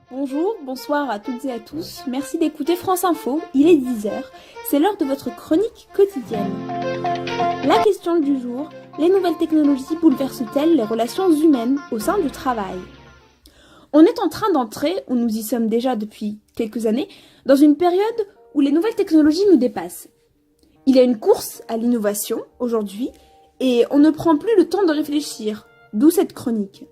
Bonjour, bonsoir à toutes et à tous, merci d'écouter France Info, il est 10h, c'est l'heure de votre chronique quotidienne. La question du jour, les nouvelles technologies bouleversent-elles les relations humaines au sein du travail? On est en train d'entrer, ou nous y sommes déjà depuis quelques années, dans une période où les nouvelles technologies nous dépassent. Il y a une course à l'innovation aujourd'hui, et on ne prend plus le temps de réfléchir, d'où cette chronique.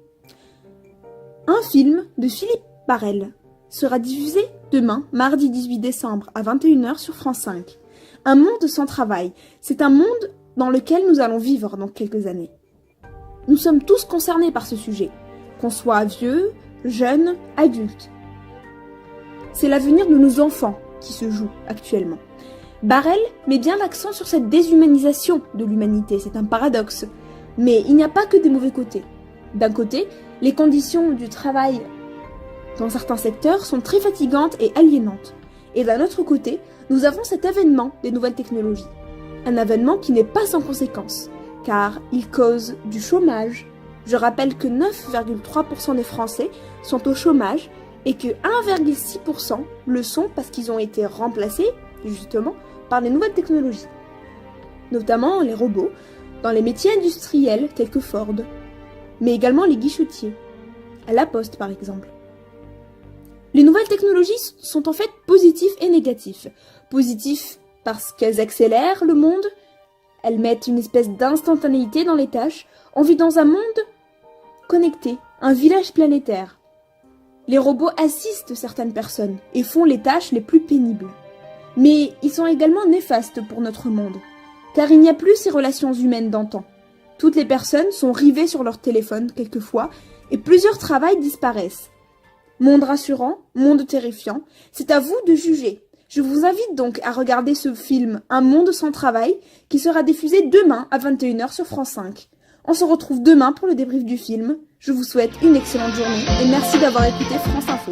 Un film de Philippe Barrel sera diffusé demain, mardi 18 décembre à 21h sur France 5. Un monde sans travail, c'est un monde dans lequel nous allons vivre dans quelques années. Nous sommes tous concernés par ce sujet, qu'on soit vieux, jeune, adulte. C'est l'avenir de nos enfants qui se joue actuellement. Barrel met bien l'accent sur cette déshumanisation de l'humanité, c'est un paradoxe. Mais il n'y a pas que des mauvais côtés. D'un côté, les conditions du travail dans certains secteurs sont très fatigantes et aliénantes. Et d'un autre côté, nous avons cet avènement des nouvelles technologies. Un avènement qui n'est pas sans conséquences, car il cause du chômage. Je rappelle que 9,3% des Français sont au chômage et que 1,6% le sont parce qu'ils ont été remplacés, justement, par les nouvelles technologies. Notamment les robots, dans les métiers industriels tels que Ford, mais également les guichetiers, à la poste par exemple. Les nouvelles technologies sont en fait positives et négatives. Positives parce qu'elles accélèrent le monde, elles mettent une espèce d'instantanéité dans les tâches. On vit dans un monde connecté, un village planétaire. Les robots assistent certaines personnes et font les tâches les plus pénibles. Mais ils sont également néfastes pour notre monde, car il n'y a plus ces relations humaines d'antan. Toutes les personnes sont rivées sur leur téléphone quelquefois et plusieurs travails disparaissent. Monde rassurant, monde terrifiant, c'est à vous de juger. Je vous invite donc à regarder ce film Un monde sans travail qui sera diffusé demain à 21h sur France 5. On se retrouve demain pour le débrief du film. Je vous souhaite une excellente journée et merci d'avoir écouté France Info.